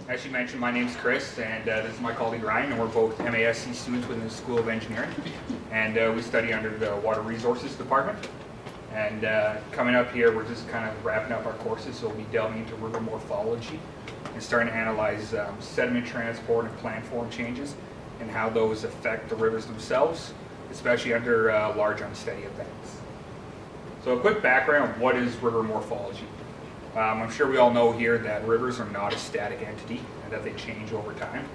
As you mentioned, my name's Chris, and this is my colleague Ryan, and we're both MASC students within the School of Engineering, and we study under the Water Resources Department. And coming up here, we're just kind of wrapping up our courses, so we'll be delving into river morphology and starting to analyze sediment transport and planform changes and how those affect the rivers themselves, especially under large unsteady events. So a quick background, what is river morphology? I'm sure we all know here that rivers are not a static entity and that they change over time.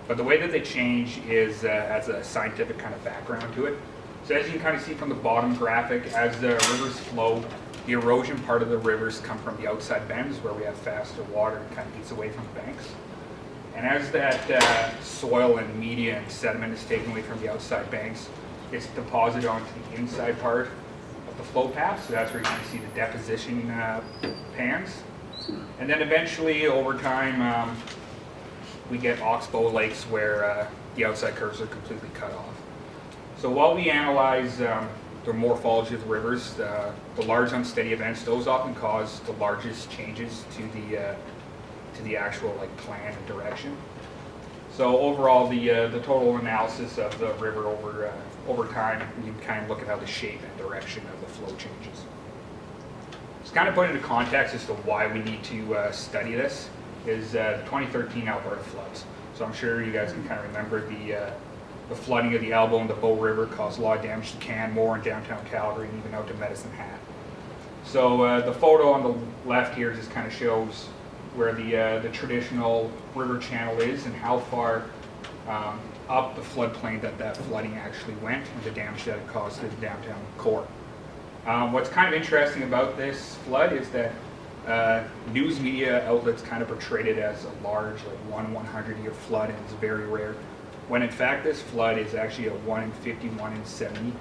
But the way that they change is has a scientific kind of background to it. So as you can kind of see from the bottom graphic, as the rivers flow, the erosion part of the rivers come from the outside bends where we have faster water and kind of gets away from the banks. And as that soil and media and sediment is taken away from the outside banks, it's deposited onto the inside part of the flow path, so that's where you can see the deposition pans. And then eventually, over time, we get oxbow lakes where the outside curves are completely cut off. So while we analyze the morphology of the rivers, the large unsteady events, those often cause the largest changes to the actual plan and direction. So overall, the total analysis of the river over time, you can kind of look at how the shape and direction of the flow changes. Just kind of put into context as to why we need to study this is the 2013 Alberta floods. So I'm sure you guys can kind of remember the flooding of the Elbow and the Bow River caused a lot of damage to Canmore and downtown Calgary and even out to Medicine Hat. So the photo on the left here just kind of shows where the traditional river channel is and how far up the floodplain that flooding actually went and the damage that it caused to the downtown core. What's kind of interesting about this flood is that news media outlets kind of portrayed it as a large, 100-year flood, and it's very rare, when in fact this flood is actually a 1 in 50, 1 in 70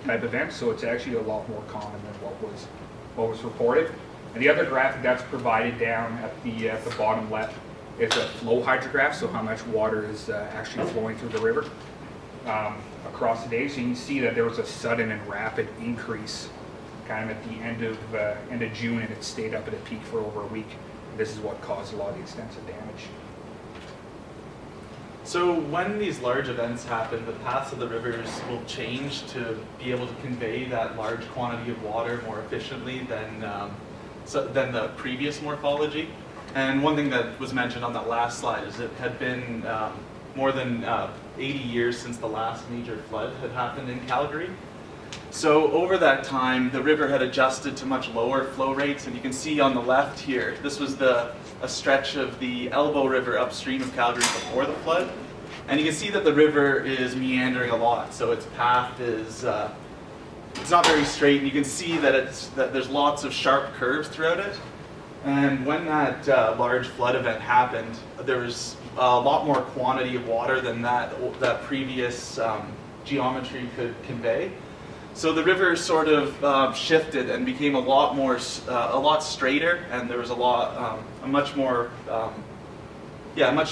type event, so it's actually a lot more common than what was reported. And the other graphic that's provided down at the bottom left is a flow hydrograph, so how much water is actually flowing through the river across the day. So you can see that there was a sudden and rapid increase kind of at the end of June, and it stayed up at a peak for over a week. This is what caused a lot of the extensive damage. So when these large events happen, the paths of the rivers will change to be able to convey that large quantity of water more efficiently than the previous morphology. And one thing that was mentioned on that last slide is it had been more than 80 years since the last major flood had happened in Calgary. So over that time, the river had adjusted to much lower flow rates, and you can see on the left here, this was a stretch of the Elbow River upstream of Calgary before the flood. And you can see that the river is meandering a lot, so its path is it's not very straight, and you can see that there's lots of sharp curves throughout it. And when that large flood event happened, there was a lot more quantity of water than that previous geometry could convey. So the river sort of shifted and became a lot straighter, and there was a much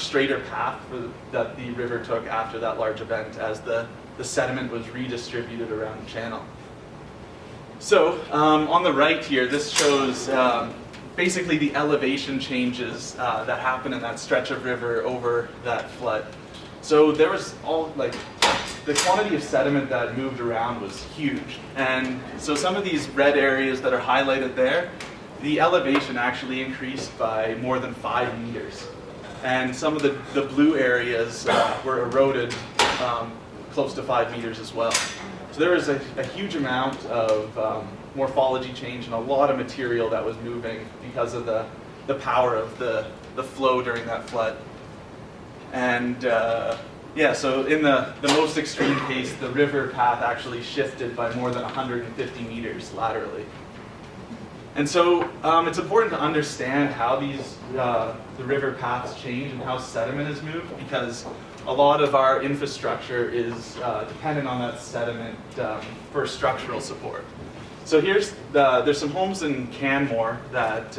straighter path that the river took after that large event as the sediment was redistributed around the channel. So on the right here, this shows basically the elevation changes that happened in that stretch of river over that flood. So there was the quantity of sediment that moved around was huge. And so some of these red areas that are highlighted there, the elevation actually increased by more than 5 meters. And some of the blue areas were eroded close to 5 meters as well. So there was a huge amount of morphology change and a lot of material that was moving because of the power of the flow during that flood. And so in the most extreme case, the river path actually shifted by more than 150 meters laterally. And so it's important to understand how the river paths change and how sediment is moved, because a lot of our infrastructure is dependent on that sediment for structural support. So there's some homes in Canmore that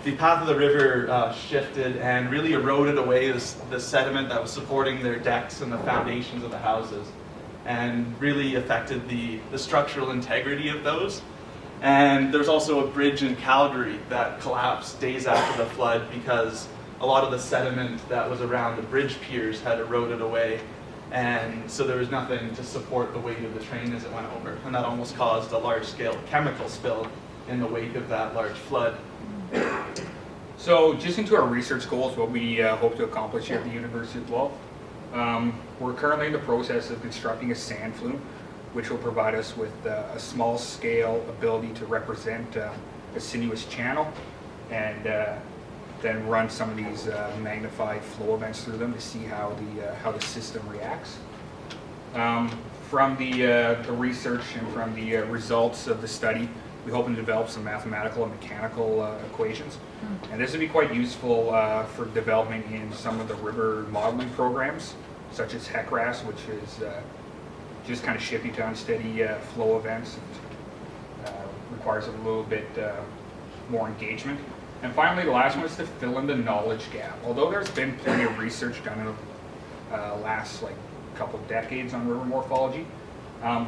the path of the river shifted and really eroded away the sediment that was supporting their decks and the foundations of the houses, and really affected the structural integrity of those. And there's also a bridge in Calgary that collapsed days after the flood because a lot of the sediment that was around the bridge piers had eroded away. And so there was nothing to support the weight of the train as it went over. And that almost caused a large-scale chemical spill in the wake of that large flood. So just into our research goals, what we hope to accomplish here at the University of Guelph. We're currently in the process of constructing a sand flume, which will provide us with a small scale ability to represent a sinuous channel and then run some of these magnified flow events through them to see how the system reacts. From the research and from the results of the study, we hope to develop some mathematical and mechanical equations. And this would be quite useful for development in some of the river modeling programs, such as HECRAS, which is just kind of shifting to unsteady flow events and requires a little bit more engagement. And finally, the last one is to fill in the knowledge gap. Although there's been plenty of research done in the last couple decades on river morphology,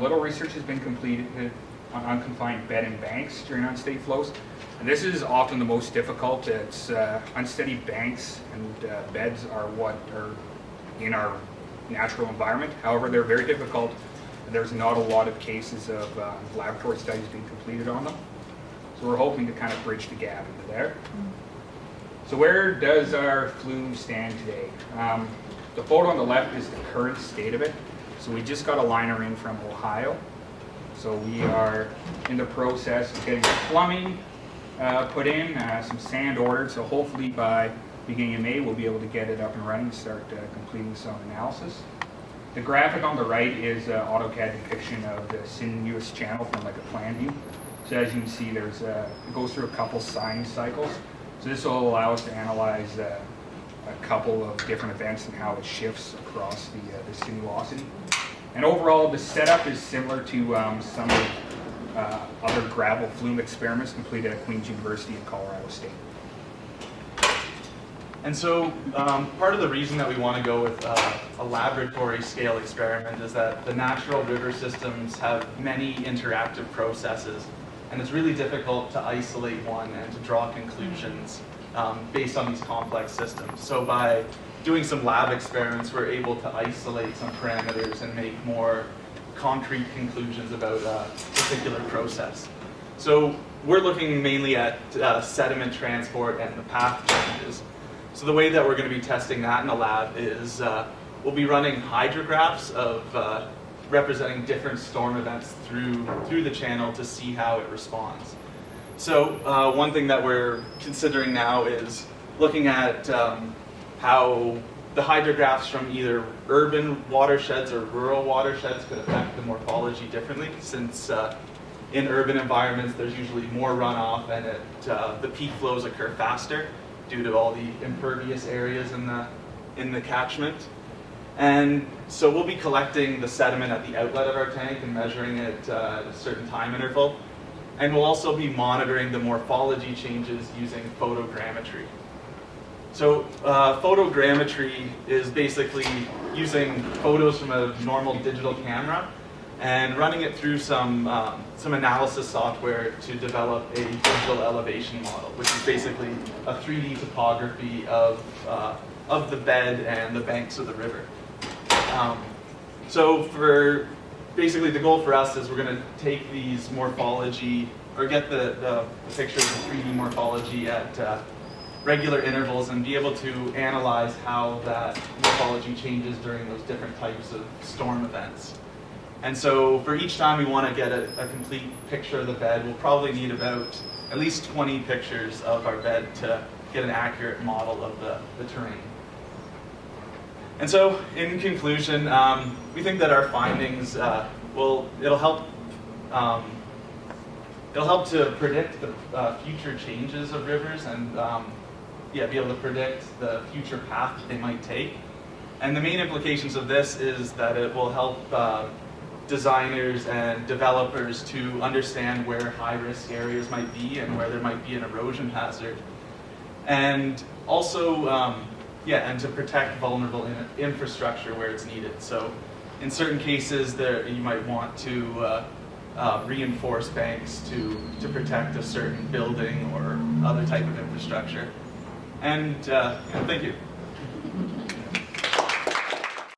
little research has been completed on unconfined bed and banks during unsteady flows. And this is often the most difficult. It's unsteady banks and beds are what are in our natural environment. However, they're very difficult, and there's not a lot of cases of laboratory studies being completed on them. So we're hoping to kind of bridge the gap into there. So where does our flume stand today? The photo on the left is the current state of it. So we just got a liner in from Ohio. So we are in the process of getting the plumbing put in, some sand ordered. So hopefully by beginning of May, we'll be able to get it up and running and start completing some analysis. The graphic on the right is an AutoCAD depiction of the sinuous channel from like a plan view. So as you can see, it goes through a couple sine cycles. So this will allow us to analyze a couple of different events and how it shifts across the sinuosity. And overall, the setup is similar to some of other gravel flume experiments completed at Queen's University in Colorado State. And so part of the reason that we want to go with a laboratory scale experiment is that the natural river systems have many interactive processes, and it's really difficult to isolate one and to draw conclusions based on these complex systems. So by doing some lab experiments, we're able to isolate some parameters and make more concrete conclusions about a particular process. So we're looking mainly at sediment transport and the path changes. So the way that we're going to be testing that in the lab is we'll be running hydrographs of representing different storm events through the channel to see how it responds. So one thing that we're considering now is looking at how the hydrographs from either urban watersheds or rural watersheds could affect the morphology differently, since in urban environments there's usually more runoff and the peak flows occur faster due to all the impervious areas in the catchment. And so we'll be collecting the sediment at the outlet of our tank and measuring it at a certain time interval. And we'll also be monitoring the morphology changes using photogrammetry. So photogrammetry is basically using photos from a normal digital camera and running it through some analysis software to develop a digital elevation model, which is basically a 3D topography of the bed and the banks of the river. So for basically the goal for us is we're going to take these morphology, or get the pictures of 3D morphology at regular intervals and be able to analyze how that morphology changes during those different types of storm events. And so for each time we want to get a complete picture of the bed, we'll probably need about at least 20 pictures of our bed to get an accurate model of the terrain. And so in conclusion, we think that our findings it'll help to predict the future changes of rivers and be able to predict the future path that they might take. And the main implications of this is that it will help designers and developers to understand where high-risk areas might be and where there might be an erosion hazard. And also, and to protect vulnerable infrastructure where it's needed. So in certain cases, you might want to reinforce banks to protect a certain building or other type of infrastructure. And thank you.